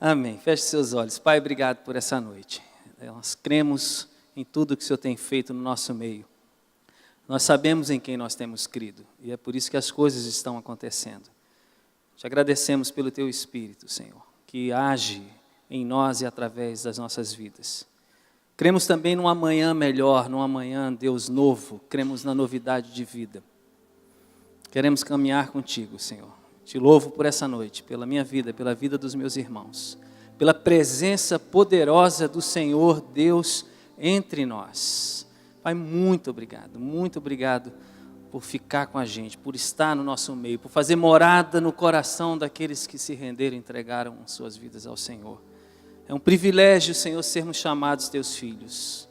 Amém. Feche seus olhos. Pai, obrigado por essa noite. Nós cremos em tudo que o Senhor tem feito no nosso meio. Nós sabemos em quem nós temos crido e é por isso que as coisas estão acontecendo. Te agradecemos pelo Teu Espírito, Senhor, que age em nós e através das nossas vidas. Cremos também num amanhã melhor, num amanhã, Deus, novo. Cremos na novidade de vida. Queremos caminhar contigo, Senhor. Te louvo por essa noite, pela minha vida, pela vida dos meus irmãos, pela presença poderosa do Senhor Deus entre nós. Pai, muito obrigado por ficar com a gente, por estar no nosso meio, por fazer morada no coração daqueles que se renderam e entregaram suas vidas ao Senhor. É um privilégio, Senhor, sermos chamados teus filhos.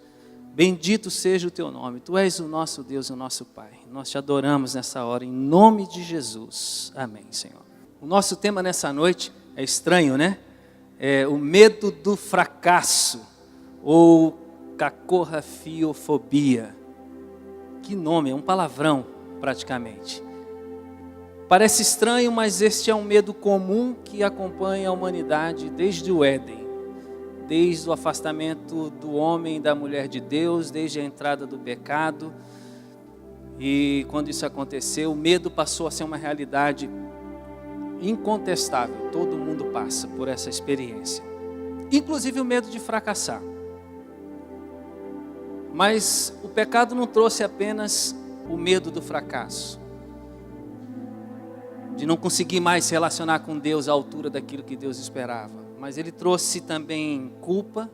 Bendito seja o teu nome. Tu és o nosso Deus e o nosso Pai. Nós te adoramos nessa hora, em nome de Jesus. Amém, Senhor. O nosso tema nessa noite é estranho, né? É o medo do fracasso, ou cacorrafiofobia. Que nome, é um palavrão praticamente. Parece estranho, mas este é um medo comum que acompanha a humanidade desde o Éden. Desde o afastamento do homem e da mulher de Deus, desde a entrada do pecado. E quando isso aconteceu, o medo passou a ser uma realidade incontestável. Todo mundo passa por essa experiência. Inclusive o medo de fracassar. Mas o pecado não trouxe apenas o medo do fracasso. De não conseguir mais se relacionar com Deus à altura daquilo que Deus esperava. Mas ele trouxe também culpa,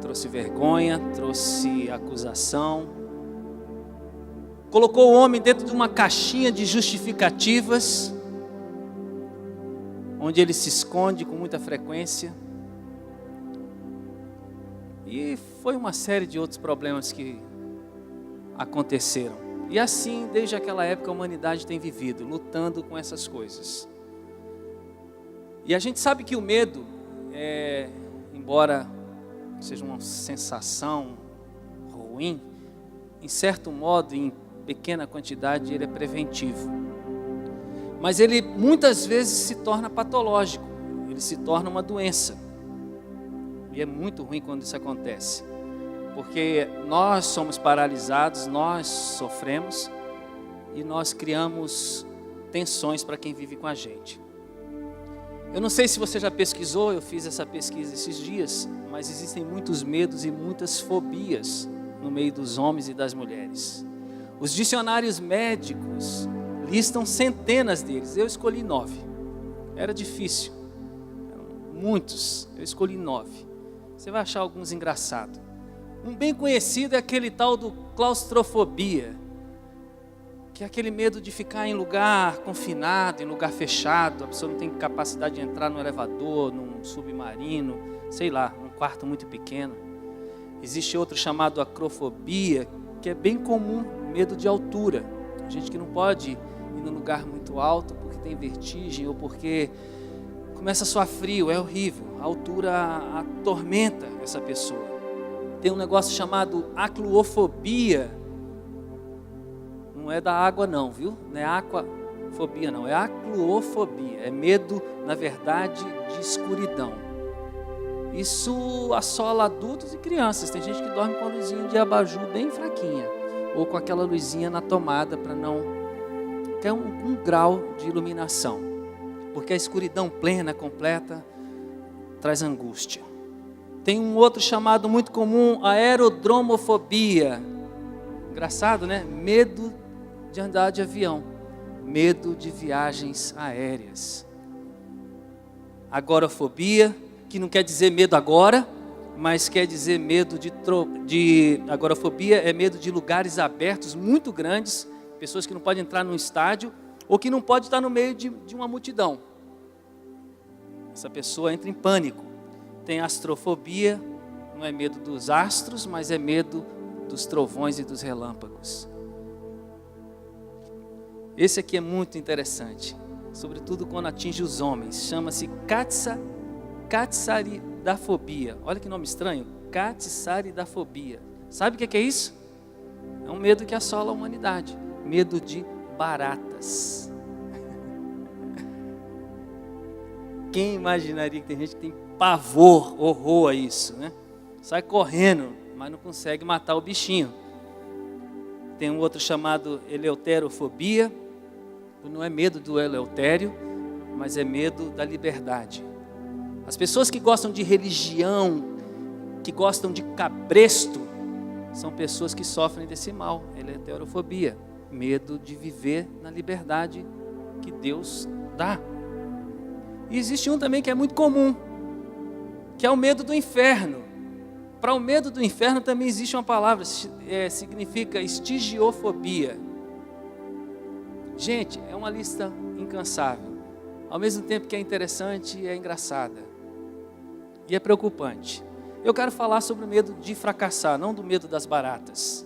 trouxe vergonha, trouxe acusação. Colocou o homem dentro de uma caixinha de justificativas, onde ele se esconde com muita frequência. E foi uma série de outros problemas que aconteceram. E assim, desde aquela época, a humanidade tem vivido, lutando com essas coisas. E a gente sabe que o medo, embora seja uma sensação ruim, em certo modo, em pequena quantidade, ele é preventivo. Mas ele muitas vezes se torna patológico, ele se torna uma doença. E é muito ruim quando isso acontece, porque nós somos paralisados, nós sofremos e nós criamos tensões para quem vive com a gente. Eu não sei se você já pesquisou, eu fiz essa pesquisa esses dias, mas existem muitos medos e muitas fobias no meio dos homens e das mulheres. Os dicionários médicos listam centenas deles, eu escolhi 9. Era difícil, eram muitos, eu escolhi 9. Você vai achar alguns engraçados. Um bem conhecido é aquele tal do claustrofobia, que é aquele medo de ficar em lugar confinado, em lugar fechado, a pessoa não tem capacidade de entrar no elevador, num submarino, sei lá, num quarto muito pequeno. Existe outro chamado acrofobia, que é bem comum, medo de altura. Gente que não pode ir num lugar muito alto porque tem vertigem ou porque começa a suar frio, é horrível. A altura atormenta essa pessoa. Tem um negócio chamado acluofobia. Não é da água não, viu? Não é aquafobia não, é acluofobia. É medo, na verdade, de escuridão. Isso assola adultos e crianças. Tem gente que dorme com a luzinha de abajur bem fraquinha. Ou com aquela luzinha na tomada para não ter um grau de iluminação. Porque a escuridão plena, completa, traz angústia. Tem um outro chamado muito comum, aerodromofobia. Engraçado, né? Medo de andar de avião, medo de viagens aéreas. Agorafobia, que não quer dizer medo agora, mas quer dizer medo agorafobia é medo de lugares abertos muito grandes, pessoas que não podem entrar num estádio ou que não podem estar no meio de uma multidão. Essa pessoa entra em pânico. Tem astrofobia, não é medo dos astros, mas é medo dos trovões e dos relâmpagos. Esse aqui é muito interessante, sobretudo quando atinge os homens. Chama-se catsaridafobia. Olha que nome estranho, catsaridafobia. Sabe o que é isso? É um medo que assola a humanidade. Medo de baratas. Quem imaginaria que tem gente que tem pavor, horror a isso, né? Sai correndo, mas não consegue matar o bichinho. Tem um outro chamado eleuterofobia. Não é medo do eleutério, mas é medo da liberdade. As pessoas que gostam de religião, que gostam de cabresto, são pessoas que sofrem desse mal, eleuterofobia, medo de viver na liberdade que Deus dá. E existe um também que é muito comum, que é o medo do inferno. Para o medo do inferno também existe uma palavra, significa estigiofobia. Gente, é uma lista incansável. Ao mesmo tempo que é interessante, é engraçada. E é preocupante. Eu quero falar sobre o medo de fracassar, não do medo das baratas.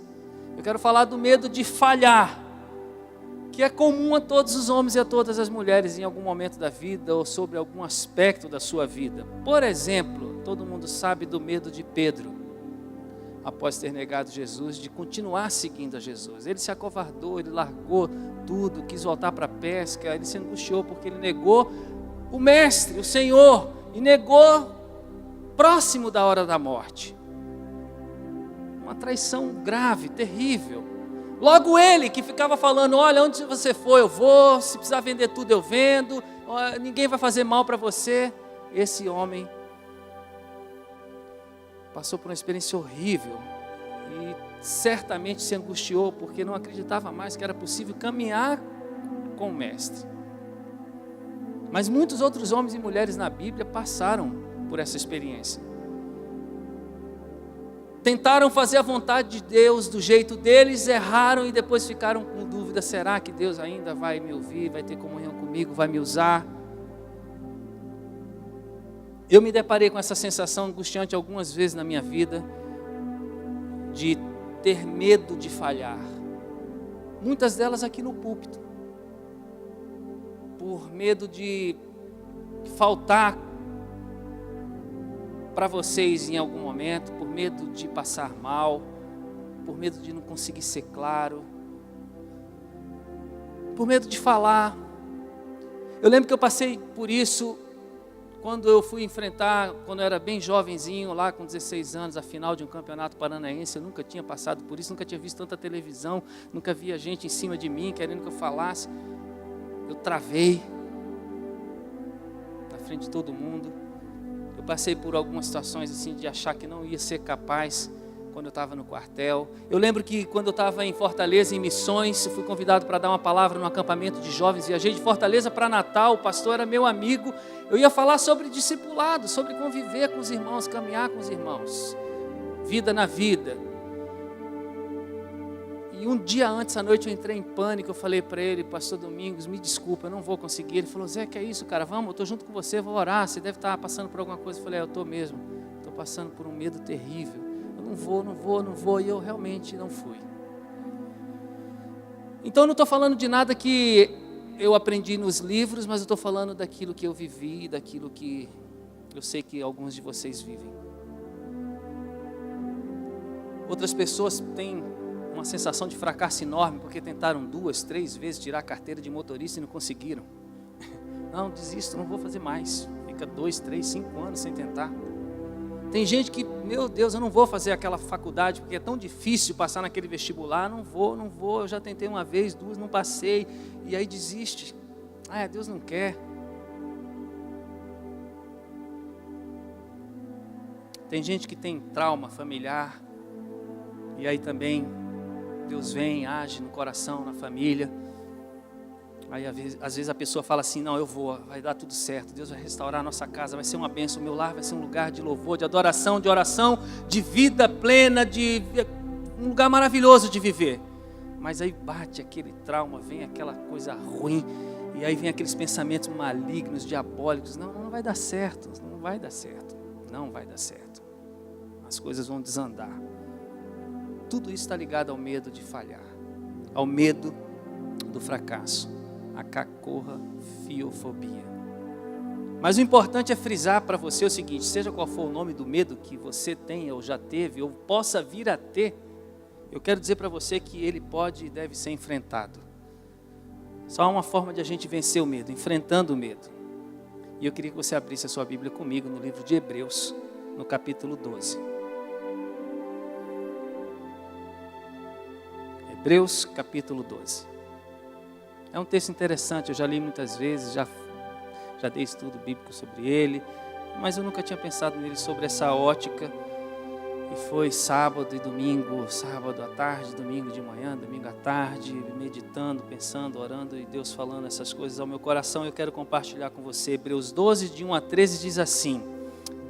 Eu quero falar do medo de falhar, que é comum a todos os homens e a todas as mulheres em algum momento da vida ou sobre algum aspecto da sua vida. Por exemplo, todo mundo sabe do medo de Pedro, após ter negado Jesus, de continuar seguindo a Jesus. Ele se acovardou, ele largou tudo, quis voltar para a pesca, ele se angustiou porque ele negou o Mestre, o Senhor, e negou próximo da hora da morte. Uma traição grave, terrível. Logo ele que ficava falando, olha, onde você for eu vou, se precisar vender tudo eu vendo, ninguém vai fazer mal para você. Esse homem passou por uma experiência horrível e certamente se angustiou porque não acreditava mais que era possível caminhar com o Mestre. Mas muitos outros homens e mulheres na Bíblia passaram por essa experiência. Tentaram fazer a vontade de Deus do jeito deles, erraram e depois ficaram com dúvida, será que Deus ainda vai me ouvir, vai ter comunhão comigo, vai me usar? Eu me deparei com essa sensação angustiante algumas vezes na minha vida, de ter medo de falhar. Muitas delas aqui no púlpito. Por medo de faltar para vocês em algum momento, por medo de passar mal, por medo de não conseguir ser claro, por medo de falar. Eu lembro que eu passei por isso quando eu fui enfrentar, quando eu era bem jovenzinho, lá com 16 anos, a final de um campeonato paranaense. Eu nunca tinha passado por isso, nunca tinha visto tanta televisão, nunca via gente em cima de mim querendo que eu falasse. Eu travei na frente de todo mundo. Eu passei por algumas situações assim de achar que não ia ser capaz quando eu estava no quartel. Eu lembro que quando eu estava em Fortaleza, em missões, eu fui convidado para dar uma palavra no acampamento de jovens. Viajei de Fortaleza para Natal, o pastor era meu amigo. Eu ia falar sobre discipulado, sobre conviver com os irmãos, caminhar com os irmãos. Vida na vida. E um dia antes, à noite, eu entrei em pânico. Eu falei para ele, pastor Domingos, me desculpa, eu não vou conseguir. Ele falou, Zé, que é isso, cara? Vamos, eu estou junto com você, vou orar. Você deve estar passando por alguma coisa. Eu falei, eu estou mesmo. Estou passando por um medo terrível. Eu não vou. E eu realmente não fui. Então, eu não estou falando de nada que eu aprendi nos livros, mas eu estou falando daquilo que eu vivi, daquilo que eu sei que alguns de vocês vivem. Outras pessoas têm uma sensação de fracasso enorme, porque tentaram 2, 3 vezes tirar a carteira de motorista e não conseguiram. Não, desisto, não vou fazer mais. Fica 2, 3, 5 anos sem tentar. Tem gente que, meu Deus, eu não vou fazer aquela faculdade, porque é tão difícil passar naquele vestibular, não vou, eu já tentei 1 vez, 2, não passei, e aí desiste. Deus não quer. Tem gente que tem trauma familiar, e aí também Deus vem, age no coração, na família. Aí às vezes a pessoa fala assim, não, eu vou, vai dar tudo certo, Deus vai restaurar a nossa casa, vai ser uma bênção, o meu lar vai ser um lugar de louvor, de adoração, de oração, de vida plena, de um lugar maravilhoso de viver. Mas aí bate aquele trauma, vem aquela coisa ruim, e aí vem aqueles pensamentos malignos, diabólicos, não vai dar certo, não vai dar certo, não vai dar certo. As coisas vão desandar. Tudo isso está ligado ao medo de falhar, ao medo do fracasso, a cacorrafiofobia. Mas o importante é frisar para você o seguinte, seja qual for o nome do medo que você tenha ou já teve, ou possa vir a ter, eu quero dizer para você que ele pode e deve ser enfrentado. Só há uma forma de a gente vencer o medo, enfrentando o medo. E eu queria que você abrisse a sua Bíblia comigo no livro de Hebreus, no capítulo 12. Hebreus, capítulo 12. É um texto interessante, eu já li muitas vezes, já dei estudo bíblico sobre ele, mas eu nunca tinha pensado nele sobre essa ótica. E foi sábado e domingo, sábado à tarde, domingo de manhã, domingo à tarde, meditando, pensando, orando e Deus falando essas coisas ao meu coração. Eu quero compartilhar com você. Hebreus 12, de 1 a 13 diz assim: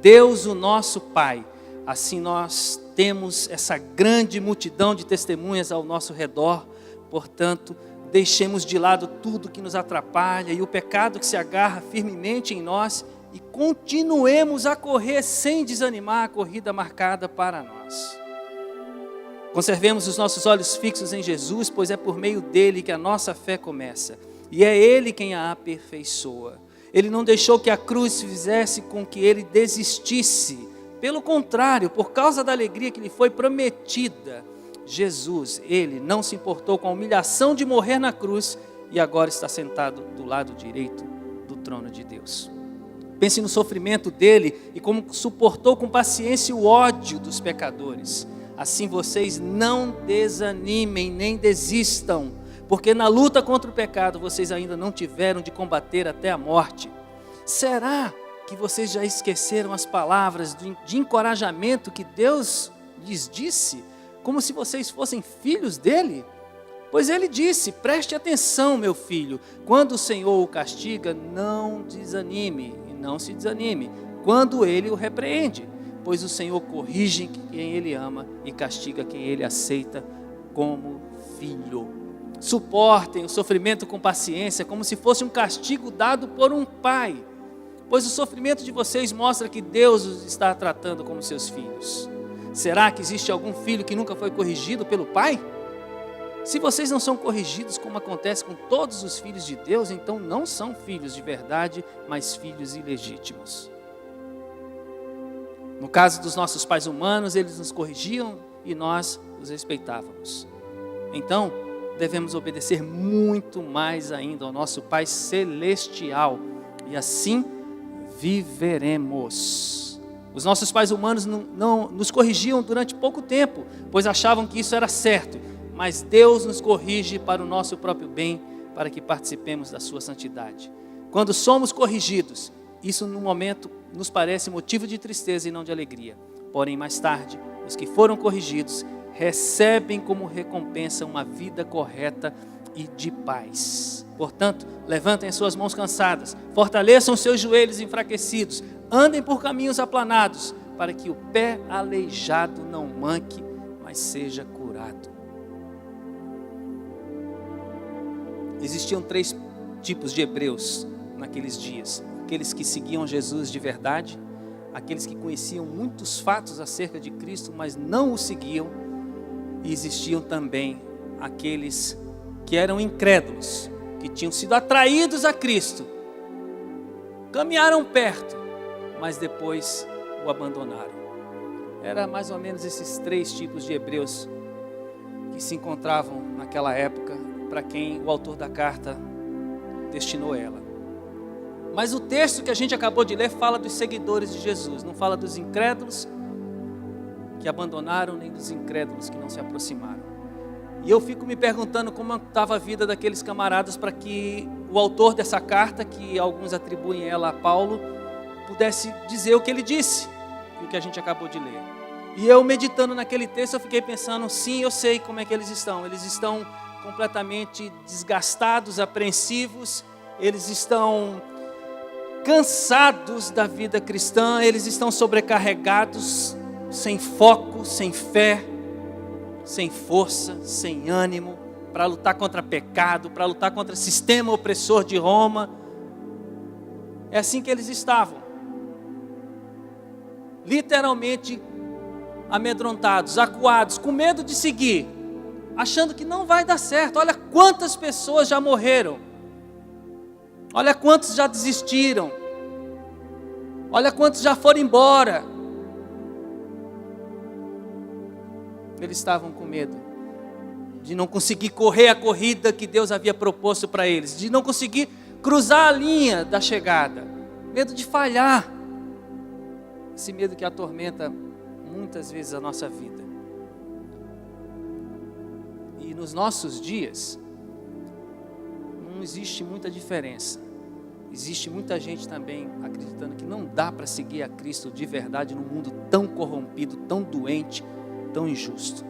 Deus, o nosso Pai, assim nós temos essa grande multidão de testemunhas ao nosso redor, portanto, deixemos de lado tudo que nos atrapalha e o pecado que se agarra firmemente em nós e continuemos a correr sem desanimar a corrida marcada para nós. Conservemos os nossos olhos fixos em Jesus, pois é por meio dele que a nossa fé começa, e é ele quem a aperfeiçoa. Ele não deixou que a cruz fizesse com que ele desistisse, pelo contrário, por causa da alegria que lhe foi prometida, Jesus, ele não se importou com a humilhação de morrer na cruz e agora está sentado do lado direito do trono de Deus. Pense no sofrimento dele e como suportou com paciência o ódio dos pecadores. Assim vocês não desanimem nem desistam, porque na luta contra o pecado vocês ainda não tiveram de combater até a morte. Será que vocês já esqueceram as palavras de encorajamento que Deus lhes disse, como se vocês fossem filhos dele? Pois ele disse: preste atenção, meu filho, quando o Senhor o castiga, não desanime. Não se desanime quando ele o repreende, pois o Senhor corrige quem ele ama e castiga quem ele aceita como filho. Suportem o sofrimento com paciência, como se fosse um castigo dado por um pai, pois o sofrimento de vocês mostra que Deus os está tratando como seus filhos. Será que existe algum filho que nunca foi corrigido pelo pai? Se vocês não são corrigidos como acontece com todos os filhos de Deus, então não são filhos de verdade, mas filhos ilegítimos. No caso dos nossos pais humanos, eles nos corrigiam e nós os respeitávamos. Então, devemos obedecer muito mais ainda ao nosso Pai Celestial, e assim viveremos. Os nossos pais humanos não nos corrigiam durante pouco tempo, pois achavam que isso era certo. Mas Deus nos corrige para o nosso próprio bem, para que participemos da sua santidade. Quando somos corrigidos, isso no momento nos parece motivo de tristeza e não de alegria. Porém, mais tarde, os que foram corrigidos recebem como recompensa uma vida correta e de paz. Portanto, levantem as suas mãos cansadas, fortaleçam os seus joelhos enfraquecidos, andem por caminhos aplanados, para que o pé aleijado não manque, mas seja curado. Existiam 3 tipos de hebreus naqueles dias: aqueles que seguiam Jesus de verdade, aqueles que conheciam muitos fatos acerca de Cristo, mas não o seguiam, e existiam também aqueles que eram incrédulos, que tinham sido atraídos a Cristo, caminharam perto, mas depois o abandonaram. Era mais ou menos esses 3 tipos de hebreus que se encontravam naquela época, para quem o autor da carta destinou ela. Mas o texto que a gente acabou de ler fala dos seguidores de Jesus, não fala dos incrédulos que abandonaram, nem dos incrédulos que não se aproximaram. E eu fico me perguntando como estava a vida daqueles camaradas para que o autor dessa carta, que alguns atribuem ela a Paulo, pudesse dizer o que ele disse e o que a gente acabou de ler. E eu meditando naquele texto, eu fiquei pensando, sim, eu sei como é que eles estão. Eles estão completamente desgastados, apreensivos, eles estão cansados da vida cristã, eles estão sobrecarregados, sem foco, sem fé, sem força, sem ânimo, para lutar contra pecado, para lutar contra o sistema opressor de Roma. É assim que eles estavam, literalmente amedrontados, acuados, com medo de seguir, achando que não vai dar certo. Olha quantas pessoas já morreram, olha quantos já desistiram, olha quantos já foram embora. Eles estavam com medo de não conseguir correr a corrida que Deus havia proposto para eles, de não conseguir cruzar a linha da chegada. medo de falhar, esse medo que atormenta muitas vezes a nossa vida. E nos nossos dias, não existe muita diferença. Existe muita gente também acreditando que não dá para seguir a Cristo de verdade num mundo tão corrompido, tão doente, tão injusto.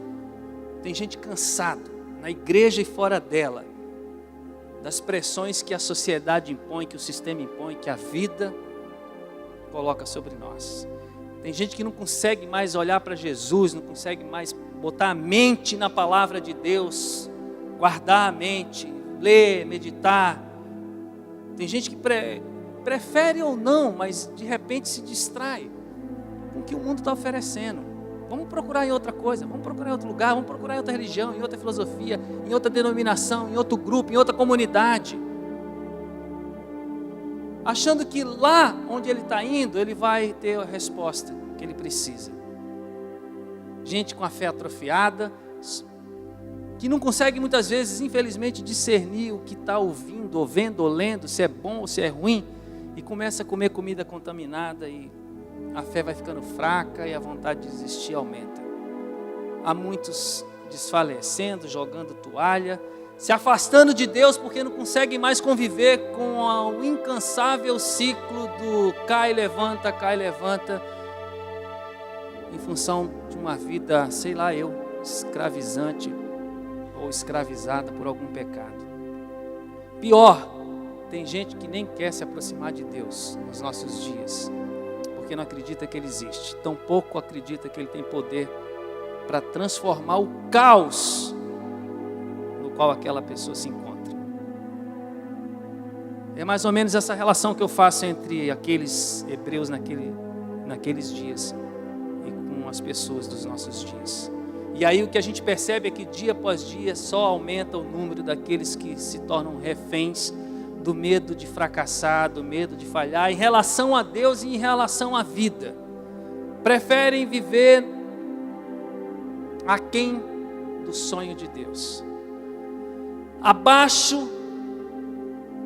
Tem gente cansado, na igreja e fora dela, das pressões que a sociedade impõe, que o sistema impõe, que a vida coloca sobre nós. Tem gente que não consegue mais olhar para Jesus, não consegue mais botar a mente na palavra de Deus, guardar a mente, ler, meditar. Tem gente que prefere ou não, mas de repente se distrai com o que o mundo está oferecendo. Vamos procurar em outra coisa, vamos procurar em outro lugar, vamos procurar em outra religião, em outra filosofia, em outra denominação, em outro grupo, em outra comunidade. Achando que lá onde ele está indo, ele vai ter a resposta que ele precisa. Gente com a fé atrofiada, que não consegue muitas vezes, infelizmente, discernir o que está ouvindo, ou vendo, ou lendo, se é bom ou se é ruim, e começa a comer comida contaminada, e a fé vai ficando fraca, e a vontade de desistir aumenta. Há muitos desfalecendo, jogando toalha, se afastando de Deus porque não conseguem mais conviver com o incansável ciclo do cai, levanta, em função de uma vida, sei lá eu, escravizante ou escravizada por algum pecado. Pior, tem gente que nem quer se aproximar de Deus nos nossos dias, porque não acredita que Ele existe, tampouco acredita que Ele tem poder para transformar o caos qual aquela pessoa se encontra. É mais ou menos essa relação que eu faço entre aqueles hebreus naqueles dias e com as pessoas dos nossos dias. E aí o que a gente percebe é que dia após dia só aumenta o número daqueles que se tornam reféns do medo de fracassar, do medo de falhar em relação a Deus e em relação à vida. Preferem viver aquém do sonho de Deus, abaixo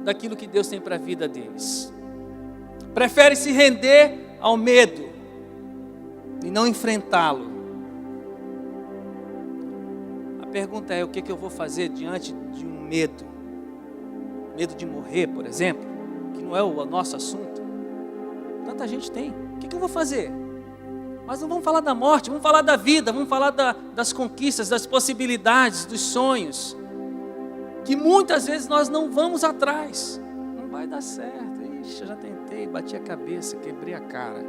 daquilo que Deus tem para a vida deles. Prefere se render ao medo e não enfrentá-lo. A pergunta é: o que eu vou fazer diante de um medo? Medo de morrer, por exemplo, que não é o nosso assunto. Tanta gente tem. O que eu vou fazer? Mas não vamos falar da morte, vamos falar da vida, vamos falar das conquistas, das possibilidades, dos sonhos, que muitas vezes nós não vamos atrás. Não vai dar certo. Ixi, eu já tentei, bati a cabeça, quebrei a cara.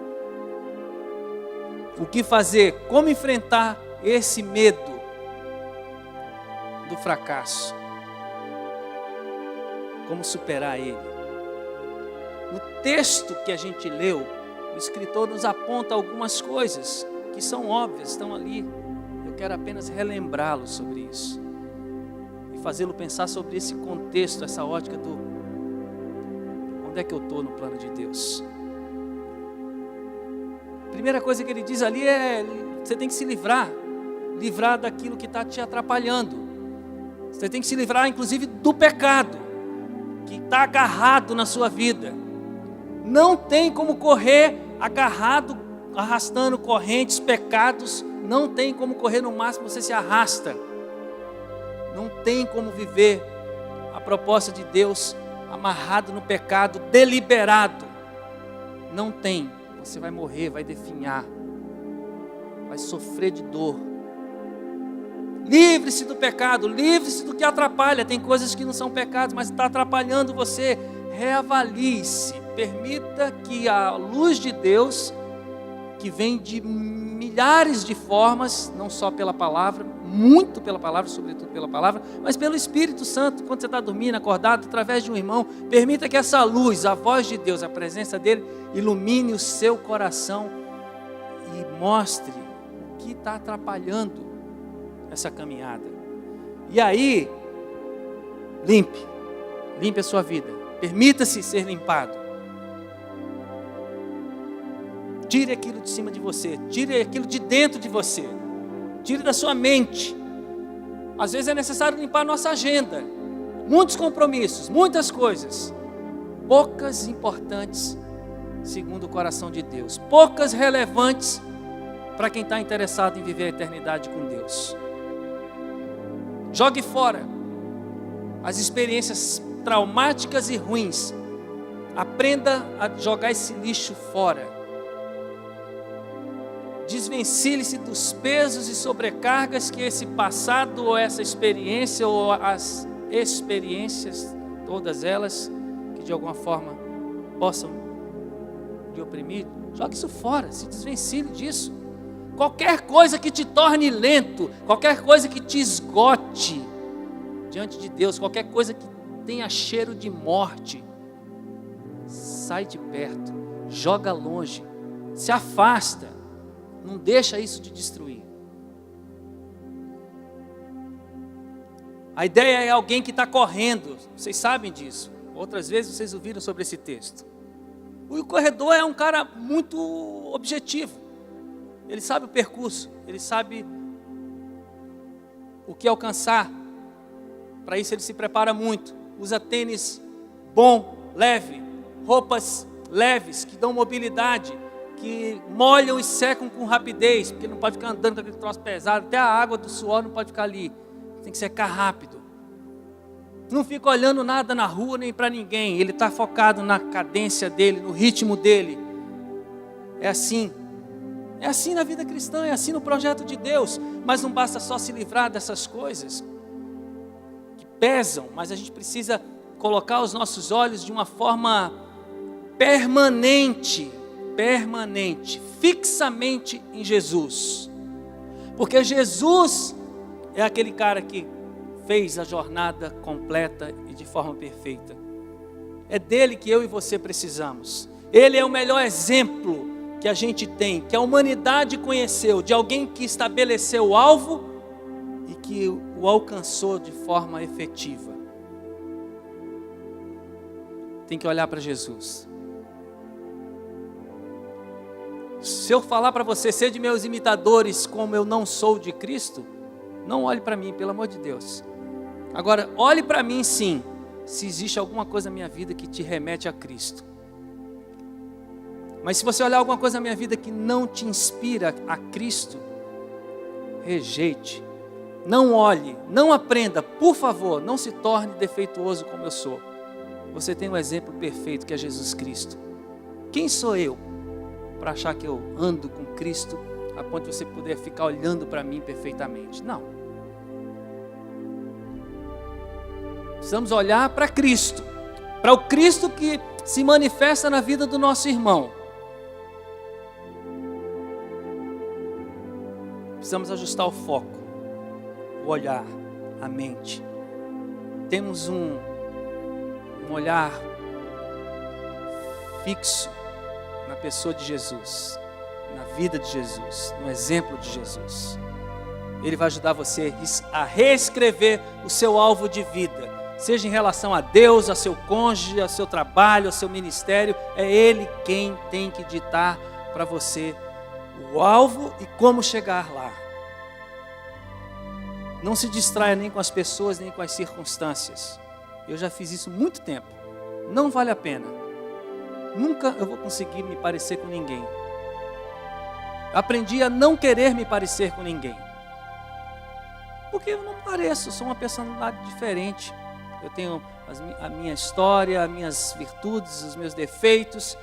O que fazer? Como enfrentar esse medo do fracasso? Como superar ele? No texto que a gente leu, o escritor nos aponta algumas coisas que são óbvias, estão ali. Eu quero apenas relembrá-lo sobre isso. Fazê-lo pensar sobre esse contexto, essa ótica do onde é que eu estou no plano de Deus. A primeira coisa que ele diz ali é: você tem que se livrar daquilo que está te atrapalhando. Você tem que se livrar inclusive do pecado que está agarrado na sua vida. Não tem como correr agarrado, arrastando correntes, pecados. Não tem como correr, no máximo você se arrasta. Não tem como viver a proposta de Deus amarrado no pecado, deliberado. Não tem. Você vai morrer, vai definhar, vai sofrer de dor. Livre-se do pecado, livre-se do que atrapalha. Tem coisas que não são pecados, mas está atrapalhando você. Reavalie-se. Permita que a luz de Deus, que vem de milhares de formas, não só pela palavra, muito pela palavra, sobretudo pela palavra, mas pelo Espírito Santo, quando você está dormindo, acordado, através de um irmão, permita que essa luz, a voz de Deus, a presença dele, ilumine o seu coração e mostre o que está atrapalhando essa caminhada. E aí, limpe a sua vida, permita-se ser limpado. Tire aquilo de cima de você, tire aquilo de dentro de você, tire da sua mente. Às vezes é necessário limpar a nossa agenda, muitos compromissos, muitas coisas, poucas importantes segundo o coração de Deus. Poucas relevantes para quem está interessado em viver a eternidade com Deus. Jogue fora as experiências traumáticas e ruins. Aprenda a jogar esse lixo fora. Desvencilhe-se dos pesos e sobrecargas que esse passado ou essa experiência ou as experiências, todas elas, que de alguma forma possam lhe oprimir. Jogue isso fora, se desvencilhe disso. Qualquer coisa que te torne lento, qualquer coisa que te esgote diante de Deus, qualquer coisa que tenha cheiro de morte, sai de perto, joga longe, se afasta, não deixa isso te destruir. A ideia é alguém que está correndo, vocês sabem disso, outras vezes vocês ouviram sobre esse texto. O corredor é um cara muito objetivo, ele sabe o percurso, ele sabe o que alcançar, para isso ele se prepara muito, usa tênis bom, leve, roupas leves, que dão mobilidade, que molham e secam com rapidez, porque não pode ficar andando com aquele troço pesado, até a água do suor não pode ficar ali, tem que secar rápido. Não fica olhando nada na rua nem para ninguém, ele está focado na cadência dele, no ritmo dele. É assim na vida cristã, é assim no projeto de Deus. Mas não basta só se livrar dessas coisas que pesam, mas a gente precisa colocar os nossos olhos de uma forma permanente, fixamente em Jesus. Porque Jesus é aquele cara que fez a jornada completa e de forma perfeita. É dele que eu e você precisamos. Ele é o melhor exemplo que a gente tem, que a humanidade conheceu, de alguém que estabeleceu o alvo e que o alcançou de forma efetiva. Tem que olhar para Jesus. Se eu falar para você, sede meus imitadores como eu não sou de Cristo, não olhe para mim, pelo amor de Deus. Agora, olhe para mim sim, se existe alguma coisa na minha vida que te remete a Cristo. Mas se você olhar alguma coisa na minha vida que não te inspira a Cristo, rejeite, não olhe, não aprenda, por favor, não se torne defeituoso como eu sou. Você tem um exemplo perfeito que é Jesus Cristo. Quem sou eu para achar que eu ando com Cristo a ponto de você poder ficar olhando para mim perfeitamente? Não. Precisamos olhar para Cristo, para o Cristo que se manifesta na vida do nosso irmão. Precisamos ajustar o foco, o olhar, a mente. Temos um olhar fixo na pessoa de Jesus, na vida de Jesus, no exemplo de Jesus. Ele vai ajudar você a reescrever o seu alvo de vida, seja em relação a Deus, a seu cônjuge, ao seu trabalho, ao seu ministério. É Ele quem tem que ditar para você o alvo e como chegar lá. Não se distraia nem com as pessoas, nem com as circunstâncias. Eu já fiz isso há muito tempo. Não vale a pena. Nunca eu vou conseguir me parecer com ninguém. Aprendi a não querer me parecer com ninguém. Porque eu não pareço, sou uma personalidade diferente. Eu tenho a minha história, as minhas virtudes, os meus defeitos.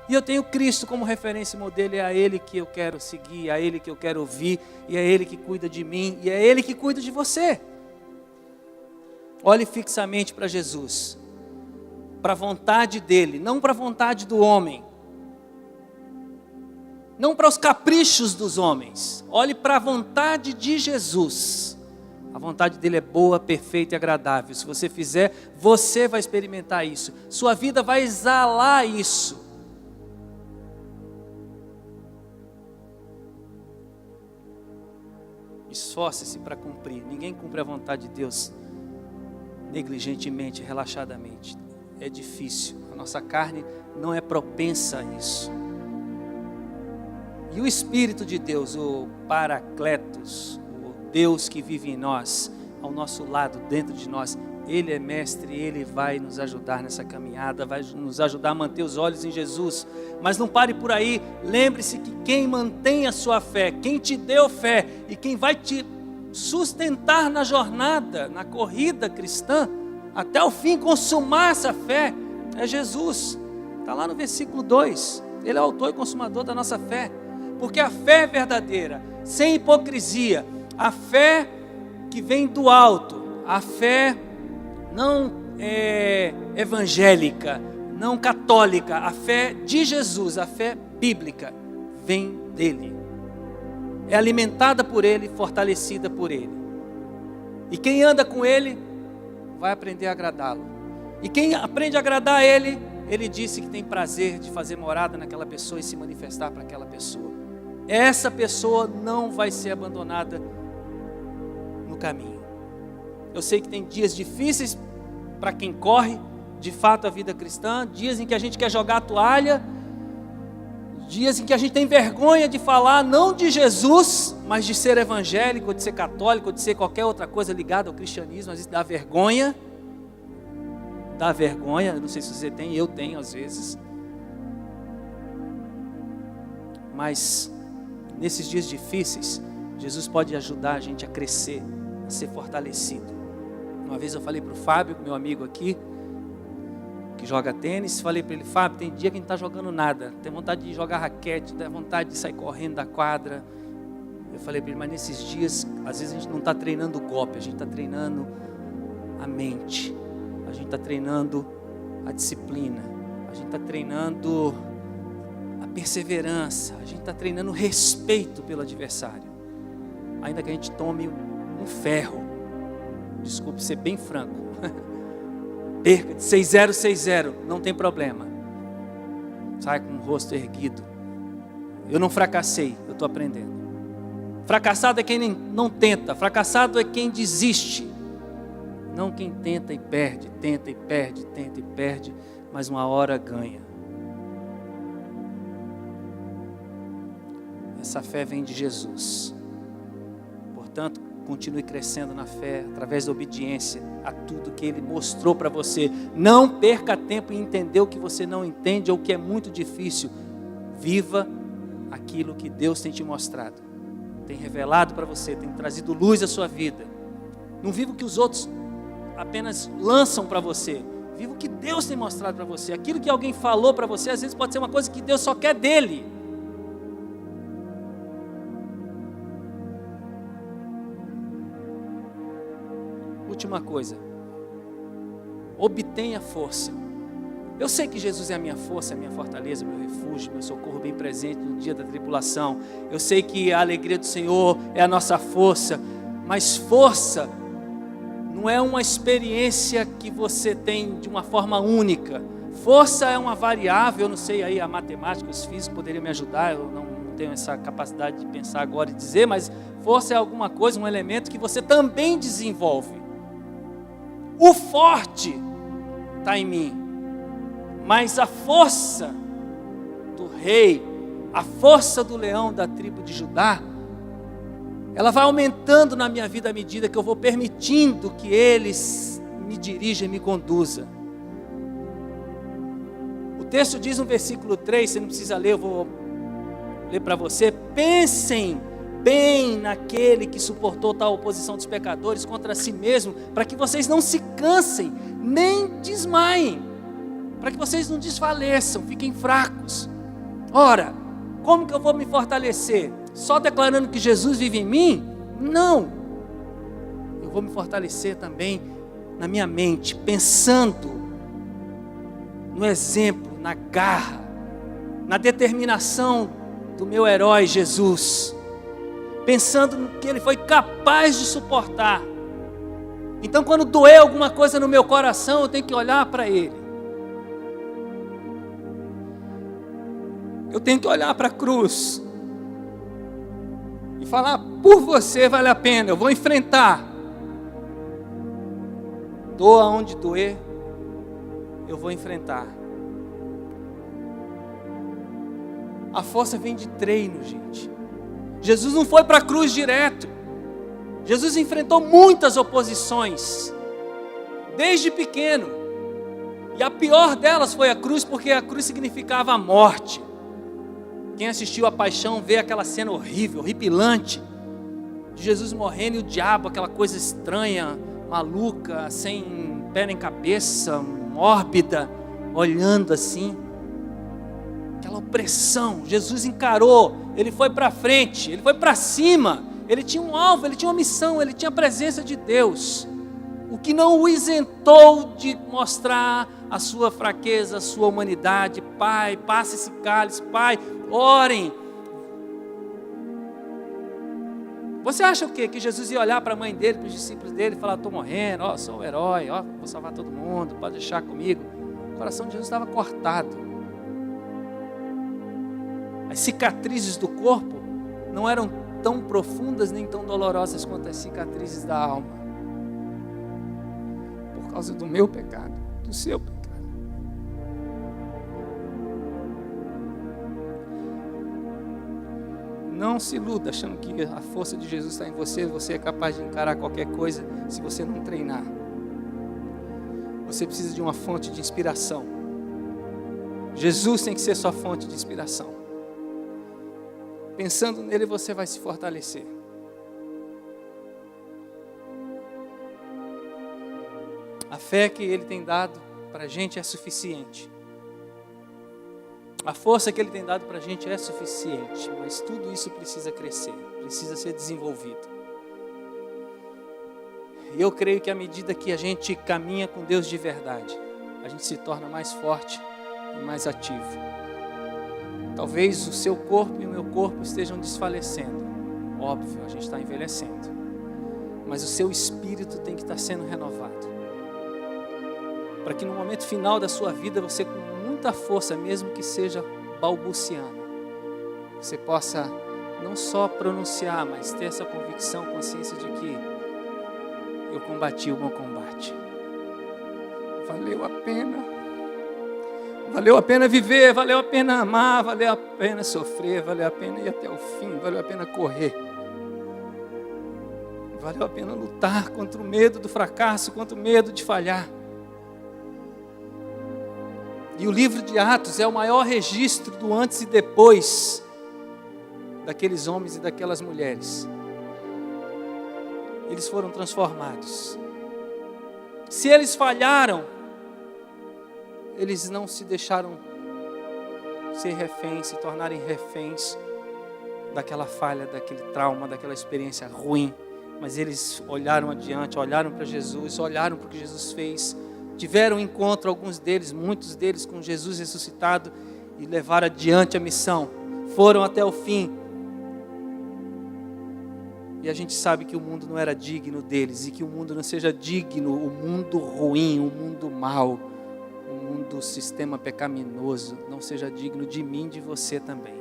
E eu tenho Cristo como referência e modelo, é a Ele que eu quero seguir, é a Ele que eu quero ouvir, e é Ele que cuida de mim, e é Ele que cuida de você. Olhe fixamente para Jesus, para a vontade dEle, não para a vontade do homem, não para os caprichos dos homens. Olhe para a vontade de Jesus. A vontade dEle é boa, perfeita e agradável. Se você fizer, você vai experimentar isso. Sua vida vai exalar isso. Esforce-se para cumprir. Ninguém cumpre a vontade de Deus negligentemente, relaxadamente. É difícil. A nossa carne não é propensa a isso. E o Espírito de Deus, o Paracletos, o Deus que vive em nós, ao nosso lado, dentro de nós, Ele é mestre, Ele vai nos ajudar nessa caminhada, vai nos ajudar a manter os olhos em Jesus. Mas não pare por aí, lembre-se que quem mantém a sua fé, quem te deu fé e quem vai te sustentar na jornada, na corrida cristã, até o fim, consumar essa fé, é Jesus. Está lá no versículo 2, Ele é o autor e consumador da nossa fé. Porque a fé é verdadeira, sem hipocrisia, a fé que vem do alto, a fé não evangélica, não católica, a fé de Jesus, a fé bíblica, vem dele. É alimentada por ele, fortalecida por ele. E quem anda com ele, vai aprender a agradá-lo. E quem aprende a agradar a ele, ele disse que tem prazer de fazer morada naquela pessoa e se manifestar para aquela pessoa. Essa pessoa não vai ser abandonada no caminho. Eu sei que tem dias difíceis para quem corre, de fato, a vida cristã, dias em que a gente quer jogar a toalha, dias em que a gente tem vergonha de falar não de Jesus, mas de ser evangélico, de ser católico, de ser qualquer outra coisa ligada ao cristianismo. Às vezes dá vergonha, não sei se você tem, eu tenho às vezes. Mas nesses dias difíceis, Jesus pode ajudar a gente a crescer, a ser fortalecido. Uma vez eu falei para o Fábio, meu amigo aqui, que joga tênis, falei para ele: Fábio, tem dia que a gente não está jogando nada, tem vontade de jogar raquete, tem vontade de sair correndo da quadra. Eu falei para ele: mas nesses dias, às vezes a gente não está treinando o golpe, a gente está treinando a mente, a gente está treinando a disciplina, a gente está treinando a perseverança, a gente está treinando o respeito pelo adversário, ainda que a gente tome um ferro. Desculpe ser bem franco, perca de 6-0, 6-0, não tem problema, sai com o rosto erguido. Eu não fracassei, eu estou aprendendo. Fracassado é quem não tenta, fracassado é quem desiste, não quem tenta e perde, tenta e perde, tenta e perde, mas uma hora ganha. Essa fé vem de Jesus. Portanto, continue crescendo na fé, através da obediência a tudo que Ele mostrou para você. Não perca tempo em entender o que você não entende ou o que é muito difícil. Viva aquilo que Deus tem te mostrado, tem revelado para você, tem trazido luz à sua vida. Não viva o que os outros apenas lançam para você. Viva o que Deus tem mostrado para você. Aquilo que alguém falou para você, às vezes pode ser uma coisa que Deus só quer dele. Última coisa, obtenha força. Eu sei que Jesus é a minha força, a minha fortaleza, meu refúgio, meu socorro bem presente no dia da tribulação. Eu sei que a alegria do Senhor é a nossa força, mas força não é uma experiência que você tem de uma forma única. Força é uma variável, eu não sei aí a matemática, os físicos poderiam me ajudar, eu não tenho essa capacidade de pensar agora e dizer, mas força é alguma coisa, um elemento que você também desenvolve. O forte está em mim, mas a força do rei, a força do leão da tribo de Judá, ela vai aumentando na minha vida à medida que eu vou permitindo que eles me dirijam e me conduzam. O texto diz no versículo 3, você não precisa ler, eu vou ler para você: pensem bem naquele que suportou tal oposição dos pecadores contra si mesmo, para que vocês não se cansem, nem desmaiem, para que vocês não desfaleçam, fiquem fracos. Ora, como que eu vou me fortalecer? Só declarando que Jesus vive em mim? Não, eu vou me fortalecer também na minha mente, pensando no exemplo, na garra, na determinação do meu herói Jesus, pensando no que Ele foi capaz de suportar. Então, quando doer alguma coisa no meu coração, eu tenho que olhar para Ele. Eu tenho que olhar para a cruz e falar: por você vale a pena, eu vou enfrentar. Doa onde doer, eu vou enfrentar. A força vem de treino, gente. Jesus não foi para a cruz direto. Jesus enfrentou muitas oposições. desde pequeno. E a pior delas foi a cruz, porque a cruz significava a morte. Quem assistiu a Paixão vê aquela cena horrível, horripilante, de Jesus morrendo e o diabo, aquela coisa estranha, maluca, sem pé nem cabeça, mórbida, olhando assim. Aquela opressão. Jesus encarou, ele foi para frente, ele foi para cima, ele tinha um alvo, ele tinha uma missão, ele tinha a presença de Deus, o que não o isentou de mostrar a sua fraqueza, a sua humanidade. Pai, passa esse cálice, Pai, orem. Você acha o quê? Que Jesus ia olhar para a mãe dele, para os discípulos dele e falar: estou morrendo, ó, sou o herói, ó, vou salvar todo mundo, pode deixar comigo. O coração de Jesus estava cortado. As cicatrizes do corpo não eram tão profundas nem tão dolorosas quanto as cicatrizes da alma. Por causa do meu pecado, do seu pecado. Não se iluda achando que a força de Jesus está em você, você é capaz de encarar qualquer coisa se você não treinar. Você precisa de uma fonte de inspiração. Jesus tem que ser sua fonte de inspiração. Pensando nele, você vai se fortalecer. A fé que ele tem dado para a gente é suficiente. A força que ele tem dado para a gente é suficiente, mas tudo isso precisa crescer, precisa ser desenvolvido. E eu creio que à medida que a gente caminha com Deus de verdade, a gente se torna mais forte e mais ativo. Talvez o seu corpo e o meu corpo estejam desfalecendo. Óbvio, a gente está envelhecendo. Mas o seu espírito tem que estar sendo renovado. Para que no momento final da sua vida, você com muita força, mesmo que seja balbuciando, você possa não só pronunciar, mas ter essa convicção, consciência de que eu combati o bom combate. Valeu a pena. Valeu a pena viver, valeu a pena amar, valeu a pena sofrer, valeu a pena ir até o fim, valeu a pena correr. Valeu a pena lutar contra o medo do fracasso, contra o medo de falhar. E o livro de Atos é o maior registro do antes e depois daqueles homens e daquelas mulheres. Eles foram transformados. Se eles falharam, eles não se deixaram ser reféns, se tornarem reféns daquela falha, daquele trauma, daquela experiência ruim. Mas eles olharam adiante, olharam para Jesus, olharam para o que Jesus fez. Tiveram encontro, alguns deles, muitos deles, com Jesus ressuscitado e levaram adiante a missão. Foram até o fim. E a gente sabe que o mundo não era digno deles e que o mundo não seja digno, o mundo ruim, o mundo mau, o mundo sistema pecaminoso, não seja digno de mim, de você também.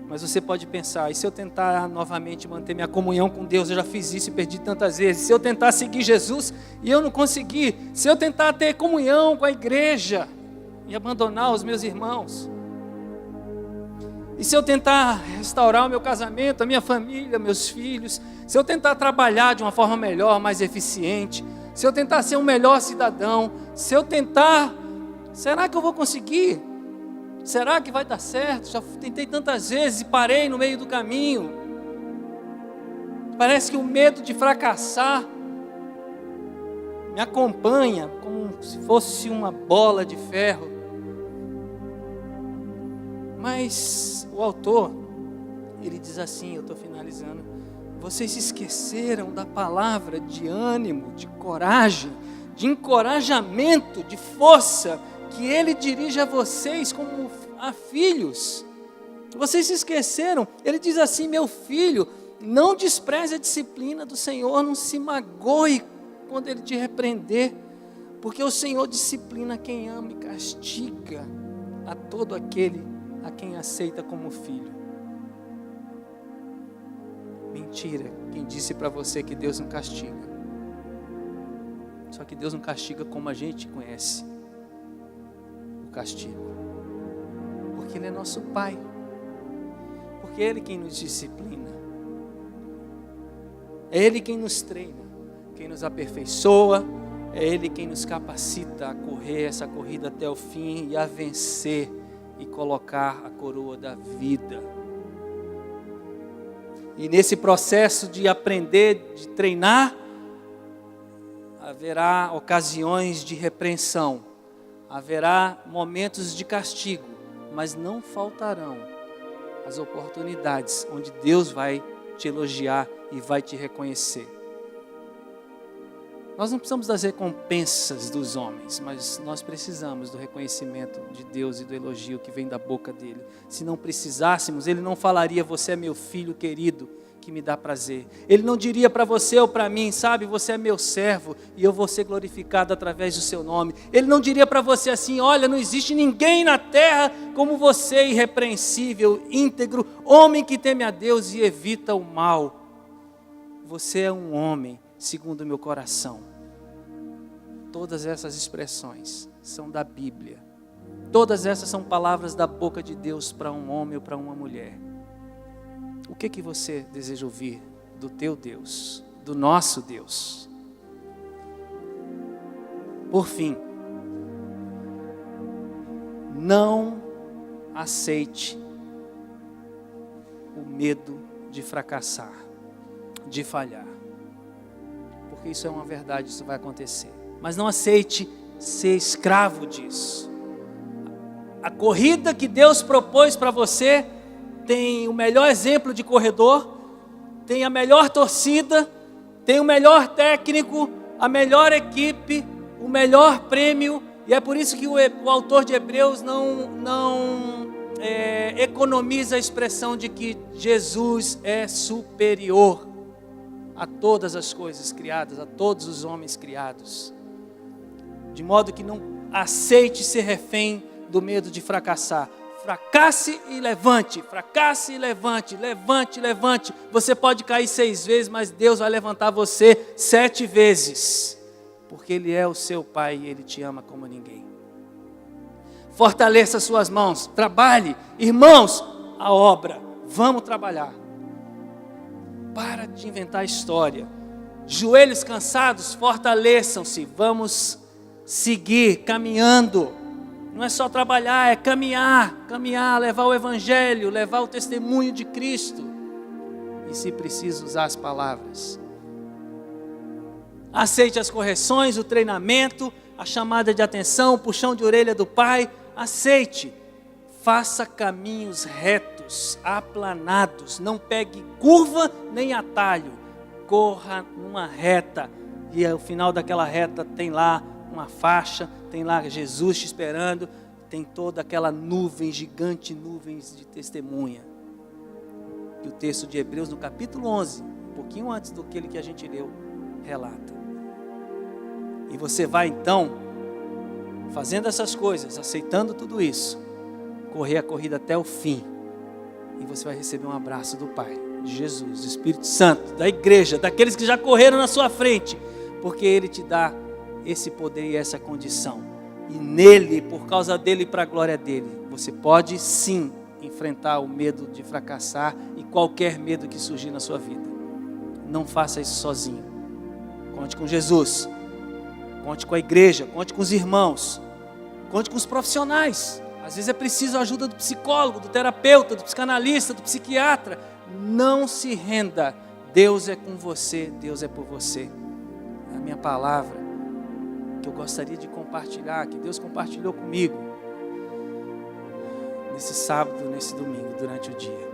Mas você pode pensar: e se eu tentar novamente manter minha comunhão com Deus? Eu já fiz isso e perdi tantas vezes. Se eu tentar seguir Jesus e eu não conseguir, se eu tentar ter comunhão com a igreja e abandonar os meus irmãos, e se eu tentar restaurar o meu casamento, a minha família, meus filhos, se eu tentar trabalhar de uma forma melhor, mais eficiente, se eu tentar ser um melhor cidadão, se eu tentar, será que eu vou conseguir? Será que vai dar certo? Já tentei tantas vezes e parei no meio do caminho. Parece que o medo de fracassar me acompanha como se fosse uma bola de ferro. Mas o autor, ele diz assim, eu estou finalizando: vocês se esqueceram da palavra de ânimo, de coragem, de encorajamento, de força, que ele dirige a vocês como a filhos. Vocês se esqueceram. Ele diz assim: meu filho, não despreze a disciplina do Senhor, não se magoe quando ele te repreender, porque o Senhor disciplina quem ama e castiga a todo aquele a quem aceita como filho. Mentira quem disse para você que Deus não castiga. Só que Deus não castiga como a gente conhece o castigo, porque Ele é nosso Pai, porque é Ele quem nos disciplina. É Ele quem nos treina, quem nos aperfeiçoa, é Ele quem nos capacita a correr essa corrida até o fim e a vencer e colocar a coroa da vida. E nesse processo de aprender, de treinar, haverá ocasiões de repreensão, haverá momentos de castigo, mas não faltarão as oportunidades onde Deus vai te elogiar e vai te reconhecer. Nós não precisamos das recompensas dos homens, mas nós precisamos do reconhecimento de Deus e do elogio que vem da boca dele. Se não precisássemos, ele não falaria: você é meu filho querido, que me dá prazer. Ele não diria para você ou para mim: sabe, você é meu servo e eu vou ser glorificado através do seu nome. Ele não diria para você assim: olha, não existe ninguém na terra como você, irrepreensível, íntegro, homem que teme a Deus e evita o mal. Você é um homem segundo o meu coração. Todas essas expressões são da Bíblia. Todas essas são palavras da boca de Deus para um homem ou para uma mulher. O que você deseja ouvir do teu Deus, do nosso Deus? Por fim, não aceite o medo de fracassar, de falhar. Porque isso é uma verdade, isso vai acontecer. Mas não aceite ser escravo disso. A corrida que Deus propôs para você tem o melhor exemplo de corredor, tem a melhor torcida, tem o melhor técnico, a melhor equipe, o melhor prêmio. E é por isso que o autor de Hebreus não economiza a expressão de que Jesus é superior a todas as coisas criadas, a todos os homens criados. De modo que não aceite ser refém do medo de fracassar. Fracasse e levante, fracasse e levante, levante, levante. Você pode cair 6 vezes, mas Deus vai levantar você 7 vezes. Porque Ele é o seu Pai e Ele te ama como ninguém. Fortaleça suas mãos, trabalhe. Irmãos, a obra, vamos trabalhar. Para de inventar história. Joelhos cansados, fortaleçam-se. Vamos seguir caminhando. Não é só trabalhar, é caminhar, levar o Evangelho, levar o testemunho de Cristo. E se preciso, usar as palavras. Aceite as correções, o treinamento, a chamada de atenção, o puxão de orelha do Pai. Aceite. Faça caminhos retos, aplanados. Não pegue curva nem atalho. Corra numa reta. E ao final daquela reta tem lá uma faixa, tem lá Jesus te esperando, tem toda aquela nuvem, gigante nuvens de testemunha. E o texto de Hebreus, no capítulo 11, um pouquinho antes do que a gente leu, relata. E você vai então, fazendo essas coisas, aceitando tudo isso, correr a corrida até o fim. E você vai receber um abraço do Pai, de Jesus, do Espírito Santo, da igreja, daqueles que já correram na sua frente, porque Ele te dá esse poder e essa condição. E nele, por causa dele e para a glória dele, você pode sim enfrentar o medo de fracassar e qualquer medo que surgir na sua vida. Não faça isso sozinho. Conte com Jesus, conte com a igreja, conte com os irmãos, conte com os profissionais. Às vezes é preciso a ajuda do psicólogo, do terapeuta, do psicanalista, do psiquiatra. Não se renda. Deus é com você, Deus é por você. A minha palavra que eu gostaria de compartilhar, que Deus compartilhou comigo nesse sábado, nesse domingo, durante o dia.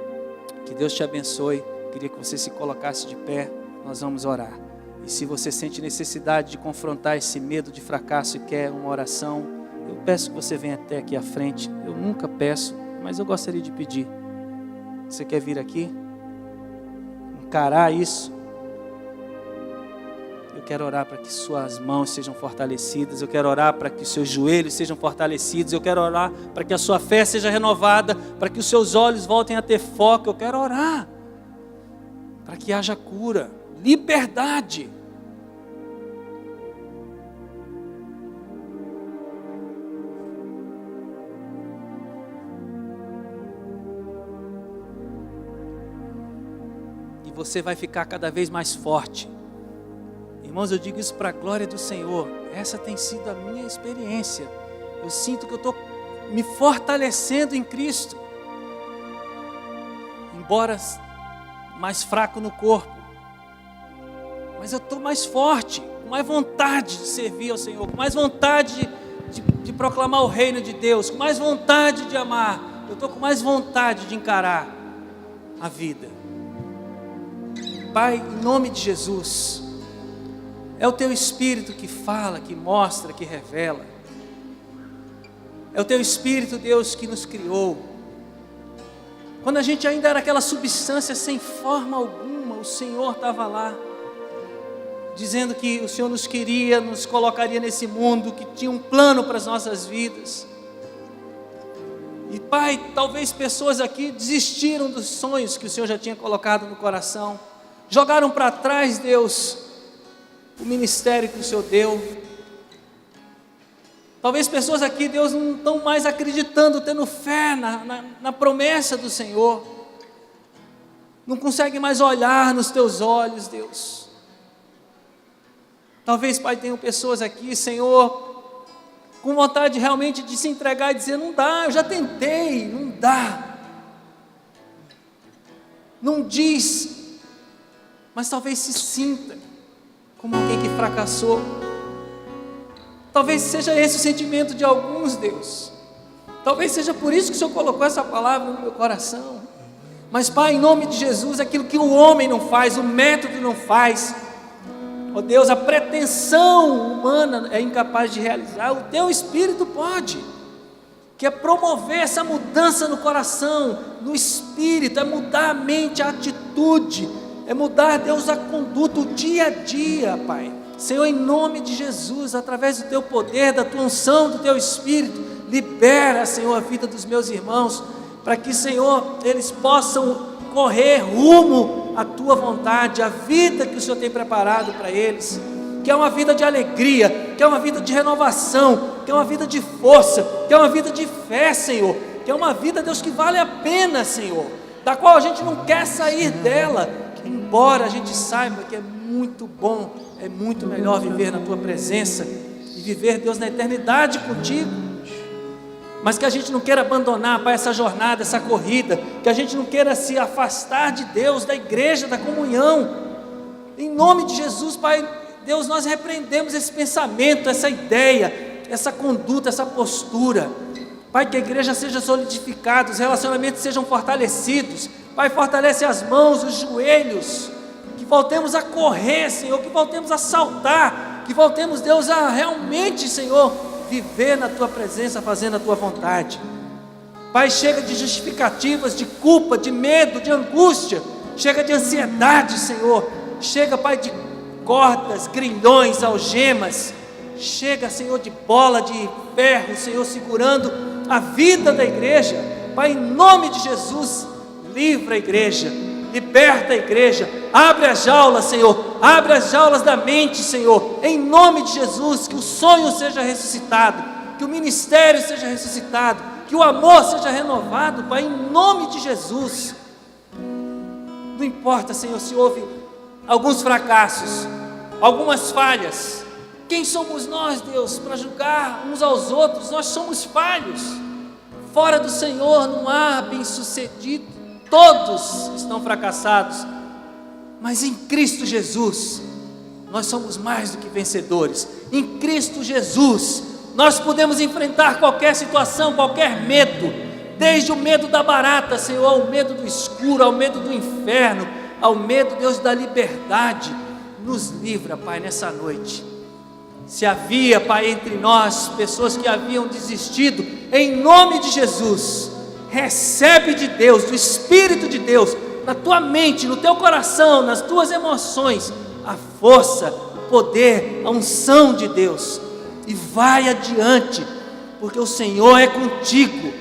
Que Deus te abençoe. Queria que você se colocasse de pé. Nós vamos orar. E se você sente necessidade de confrontar esse medo de fracasso e quer uma oração, eu peço que você venha até aqui à frente. Eu nunca peço, mas eu gostaria de pedir. Você quer vir aqui? Encarar isso? Eu quero orar para que suas mãos sejam fortalecidas. Eu quero orar para que seus joelhos sejam fortalecidos. Eu quero orar para que a sua fé seja renovada, para que os seus olhos voltem a ter foco. Eu quero orar para que haja cura, liberdade. você vai ficar cada vez mais forte. Irmãos, eu digo isso para a glória do Senhor. Essa tem sido a minha experiência. Eu sinto que eu estou me fortalecendo em Cristo. Embora mais fraco no corpo, mas eu estou mais forte, com mais vontade de servir ao Senhor, com mais vontade de proclamar o reino de Deus, com mais vontade de amar. Eu estou com mais vontade de encarar a vida. Pai, em nome de Jesus, é o Teu Espírito que fala, que mostra, que revela. É o Teu Espírito, Deus, que nos criou. Quando a gente ainda era aquela substância sem forma alguma, o Senhor estava lá, dizendo que o Senhor nos queria, nos colocaria nesse mundo, que tinha um plano para as nossas vidas. E Pai, talvez pessoas aqui desistiram dos sonhos que o Senhor já tinha colocado no coração, jogaram para trás, Deus, o ministério que o Senhor deu. Talvez pessoas aqui, Deus, não estão mais acreditando, tendo fé na promessa do Senhor, não conseguem mais olhar nos Teus olhos, Deus. Talvez, Pai, tenham pessoas aqui, Senhor, com vontade realmente de se entregar e dizer: não dá, eu já tentei, não dá. Não diz, mas talvez se sinta como alguém que fracassou. Talvez seja esse o sentimento de alguns, Deus. Talvez seja por isso que o Senhor colocou essa palavra no meu coração. Mas, Pai, em nome de Jesus, aquilo que o homem não faz, o método não faz, ó Deus, a pretensão humana é incapaz de realizar, o Teu Espírito pode, que é promover essa mudança no coração, no espírito, é mudar a mente, a atitude, é mudar, Deus, a conduta, o dia a dia, Pai. Senhor, em nome de Jesus, através do Teu poder, da Tua unção, do Teu Espírito, libera, Senhor, a vida dos meus irmãos, para que, Senhor, eles possam correr rumo à Tua vontade, a vida que o Senhor tem preparado para eles, que é uma vida de alegria, que é uma vida de renovação, que é uma vida de força, que é uma vida de fé, Senhor, que é uma vida, Deus, que vale a pena, Senhor, da qual a gente não quer sair dela, embora a gente saiba que é muito bom, é muito melhor viver na Tua presença e viver, Deus, na eternidade contigo. Mas que a gente não queira abandonar, Pai, essa jornada, essa corrida, que a gente não queira se afastar de Deus, da igreja, da comunhão. Em nome de Jesus, Pai, Deus, nós repreendemos esse pensamento, essa ideia, essa conduta, essa postura. Pai, que a igreja seja solidificada, os relacionamentos sejam fortalecidos. Pai, fortalece as mãos, os joelhos, que voltemos a correr, Senhor, que voltemos a saltar, que voltemos, Deus, a realmente, Senhor, viver na Tua presença, fazendo a Tua vontade. Pai, chega de justificativas, de culpa, de medo, de angústia, chega de ansiedade, Senhor, chega, Pai, de cordas, grilhões, algemas, chega, Senhor, de bola de ferro, Senhor, segurando a vida da igreja. Pai, em nome de Jesus, livra a igreja, liberta a igreja, abre as jaulas, Senhor, abre as jaulas da mente, Senhor, em nome de Jesus, que o sonho seja ressuscitado, que o ministério seja ressuscitado, que o amor seja renovado, Pai, em nome de Jesus. Não importa, Senhor, se houve alguns fracassos, algumas falhas, quem somos nós, Deus, para julgar uns aos outros? Nós somos falhos, fora do Senhor não há bem-sucedido, todos estão fracassados, mas em Cristo Jesus, nós somos mais do que vencedores. Em Cristo Jesus, nós podemos enfrentar qualquer situação, qualquer medo, desde o medo da barata, Senhor, ao medo do escuro, ao medo do inferno, ao medo, Deus, da liberdade. Nos livra, Pai, nessa noite. Se havia, Pai, entre nós pessoas que haviam desistido, em nome de Jesus, recebe de Deus, do Espírito de Deus, na tua mente, no teu coração, nas tuas emoções, a força, o poder, a unção de Deus, e vai adiante, porque o Senhor é contigo,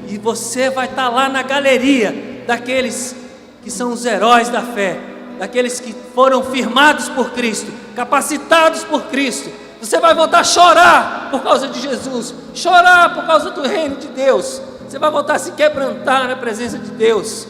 e você vai estar lá na galeria daqueles que são os heróis da fé, daqueles que foram firmados por Cristo, capacitados por Cristo. Você vai voltar a chorar por causa de Jesus, chorar por causa do reino de Deus. Você vai voltar a se quebrantar na presença de Deus.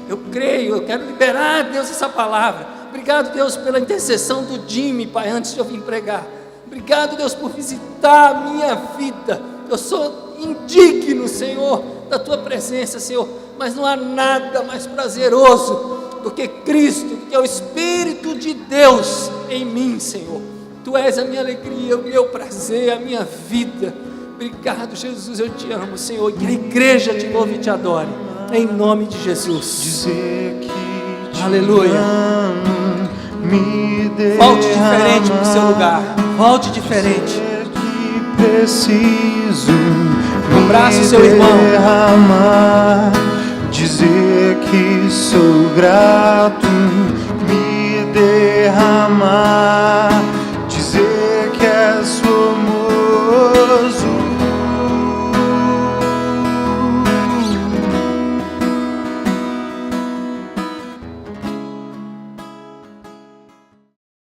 Eu creio, eu quero liberar, Deus, essa palavra. Obrigado, Deus, pela intercessão do Jimmy, Pai, antes de eu vir pregar. Obrigado, Deus, por visitar a minha vida. Eu sou indigno, Senhor, da Tua presença, Senhor, mas não há nada mais prazeroso do que Cristo, que é o Espírito de Deus em mim, Senhor. Tu és a minha alegria, o meu prazer, a minha vida. Obrigado, Jesus, eu te amo, Senhor. Que a igreja te louve e te adore, em nome de Jesus. Dizer que te Aleluia. amo, me Volte diferente para o seu lugar. Volte dizer diferente. que preciso Abraça o seu me irmão. derramar, dizer que sou grato, me derramar.